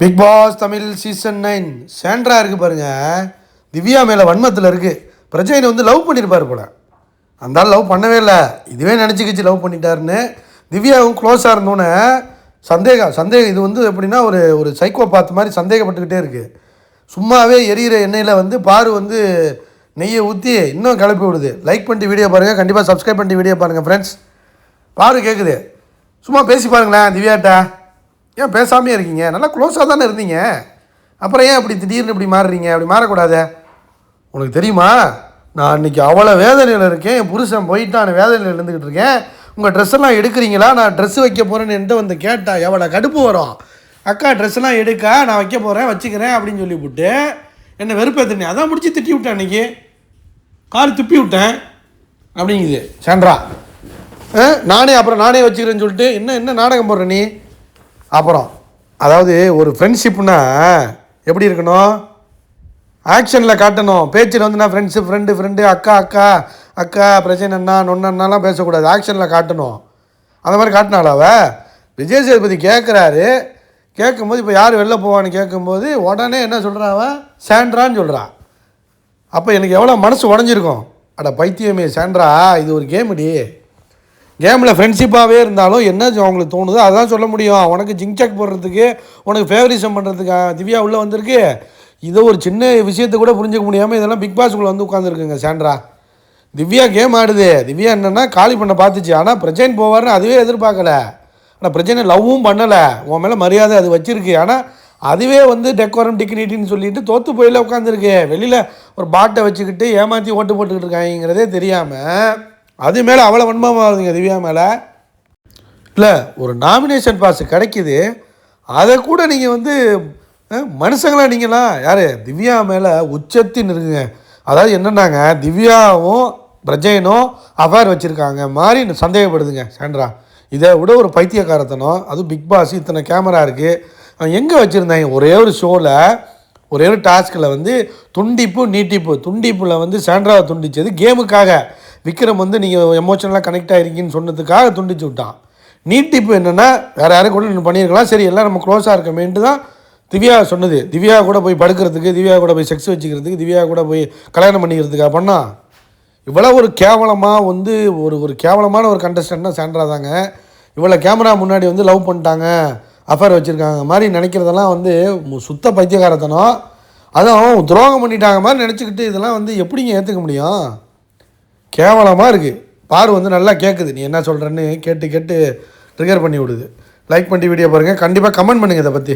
Big Boss Tamil season 9 Sandra இருக்குது பாருங்க. திவ்யா மேலே வன்மத்தில் இருக்குது. பிரஜைனை வந்து லவ் பண்ணியிருப்பார் போல. அந்த ஆள் லவ் பண்ணவே இல்லை, இதுவே நினச்சிக்கிச்சு லவ் பண்ணிட்டாருன்னு. திவ்யாவும் க்ளோஸாக இருந்தோன்னே சந்தேகம் இது வந்து எப்படின்னா ஒரு ஒரு சைக்கோ பார்த்த மாதிரி சந்தேகப்பட்டுக்கிட்டே இருக்குது. சும்மாவே எரியிற எண்ணெயில் வந்து பாரு வந்து நெய்யை ஊற்றி இன்னும் கிளப்பி விடுது. லைக் பண்ணிட்டு வீடியோ பாருங்கள், கண்டிப்பாக சப்ஸ்கிரைப் பண்ணிட்டு வீடியோ பாருங்கள் ஃப்ரெண்ட்ஸ். பாரு கேட்குது, சும்மா பேசி பாருங்களேன் திவ்யாட்ட. ஏன் பேசாமே இருக்கீங்க? நல்லா க்ளோஸாக தானே இருந்தீங்க, அப்புறம் ஏன் அப்படி திடீர்னு இப்படி மாறுறீங்க? அப்படி மாறக்கூடாது. உனக்கு தெரியுமா, நான் இன்றைக்கி அவ்வளோ வேதனையில் இருக்கேன். என் புருஷன் போயிட்டான வேதனையில் இருந்துக்கிட்டு இருக்கேன். உங்கள் ட்ரெஸ்ஸெல்லாம் எடுக்கிறீங்களா? நான் ட்ரெஸ்ஸு வைக்க போகிறேன்னு என்கிட்ட வந்து கேட்டா எவ்வளோ கடுப்பு வரும். அக்கா ட்ரெஸ்ஸெல்லாம் எடுக்கா, நான் வைக்க போகிறேன், வச்சுக்கிறேன் அப்படின்னு சொல்லிவிட்டு என்னை வெறுப்பேற்றுனேன். அதான் முடிச்சு திட்டி விட்டேன். அன்றைக்கி கார் துப்பி விட்டேன் அப்படிங்குது சாண்ட்ரா. நானே வச்சுக்கிறேன்னு சொல்லிட்டு என்ன நாடகம் போடுற நீ? அப்புறம் அதாவது ஒரு ஃப்ரெண்ட்ஷிப்னா எப்படி இருக்கணும்? ஆக்ஷனில் காட்டணும். பேச்சில் வந்து நான் ஃப்ரெண்டு அக்கா பிரச்சனைண்ணா நொண்ணாலாம் பேசக்கூடாது. ஆக்ஷனில் காட்டணும். அந்த மாதிரி காட்டினால விஜய் சேதுபதி கேட்குறாரு. கேட்கும்போது இப்போ யார் வெளில போவான்னு கேட்கும்போது உடனே என்ன சொல்கிறான், அவன் சாண்ட்ரான்னு சொல்கிறான். அப்போ எனக்கு எவ்வளோ மனசு உடஞ்சிருக்கும். அட பைத்தியமே சாண்ட்ரா, இது ஒரு கேமுடி. கேமில் ஃப்ரெண்ட்ஷிப்பாகவே இருந்தாலும் என்ன அவங்களுக்கு தோணுதோ அதான் சொல்ல முடியும். உனக்கு ஜிங்சாக் போடுறதுக்கு, உனக்கு ஃபேவரிசம் பண்ணுறதுக்கு திவ்யா உள்ளே வந்திருக்கு. இதை ஒரு சின்ன விஷயத்தை கூட புரிஞ்சிக்க முடியாமல் இதெல்லாம் பிக் பாஸ்க்குள்ளே வந்து உட்காந்துருக்குங்க சாண்ட்ரா. திவ்யா கேம் ஆடுது. திவ்யா என்னென்னா காலி பண்ண பார்த்துச்சு. ஆனால் பிரச்சனை போவார்னு அதுவே எதிர்பார்க்கல. ஆனால் பிரச்சனை லவ்வும் பண்ணலை. உன் மேலே மரியாதை அது வச்சுருக்கு. ஆனால் அதுவே வந்து டெக்கோரம் டிக்னிட்டின்னு சொல்லிட்டு தோற்று போயில உட்காந்துருக்கு. வெளியில் ஒரு பாட்டை வச்சுக்கிட்டு ஏமாற்றி ஓட்டு போட்டுக்கிட்டு இருக்காங்கிறதே தெரியாமல் அது மேலே அவ்வளோ வன்மமாக வருதுங்க திவ்யா மேலே. இல்லை, ஒரு நாமினேஷன் பாஸ் கிடைக்கிது, அதை கூட நீங்கள் வந்து மனுஷங்களாம் நீங்களாம் யார் திவ்யா மேலே உச்சத்தின்னு இருக்குங்க. அதாவது என்னென்னாங்க, திவ்யாவும் பிரஜைனும் அஃபேர் வச்சுருக்காங்க மாதிரி சந்தேகப்படுதுங்க சாண்ட்ரா. இதை விட ஒரு பைத்தியக்காரத்தனம். அதுவும் பிக் பாஸ் இத்தனை கேமரா இருக்குது, அவன் எங்கே வச்சுருந்தாங்க? ஒரே ஒரு ஷோவில் ஒரே ஒரு டாஸ்கில் வந்து துண்டிப்பில் வந்து சாண்ட்ராவை துண்டித்தது கேமுக்காக. விக்ரம் வந்து நீங்கள் எமோஷனலாக கனெக்ட் ஆகிருக்கீங்கன்னு சொன்னதுக்காக துண்டிச்சு விட்டான். நீட்டிப்பு என்னென்னா வேறு யாரும் கூட இன்னும் பண்ணியிருக்கலாம். சரி, எல்லாம் நம்ம க்ளோஸாக இருக்கமேன்ட்டு தான் திவ்யா சொன்னது. திவ்யா கூட போய் படுக்கிறதுக்கு, திவ்யா கூட போய் செக்ஸ் வச்சுக்கிறதுக்கு, திவ்யா கூட போய் கல்யாணம் பண்ணிக்கிறதுக்காக பண்ணால். இவ்வளோ ஒரு கேவலமாக வந்து ஒரு கேவலமான ஒரு கண்டஸ்டன்ட்னா சாண்ட்ரா தாங்க. இவ்வளோ கேமரா முன்னாடி வந்து லவ் பண்ணிட்டாங்க, அஃபேர் வச்சுருக்காங்க மாதிரி நினைக்கிறதெல்லாம் வந்து சுத்த பைத்தியக்காரத்தனம். அதுவும் துரோகம் பண்ணிட்டாங்க மாதிரி நினச்சிக்கிட்டு இதெல்லாம் வந்து எப்படிங்க ஏற்றுக்க முடியும்? கேவலமாக இருக்குது. பாரு வந்து நல்லா கேட்குது, நீ என்ன சொல்கிறேன்னு கேட்டு ட்ரிகர் பண்ணி விடுது. லைக் பண்ணி வீடியோ பாருங்கள், கண்டிப்பாக கமெண்ட் பண்ணுங்கள் இதை பற்றி.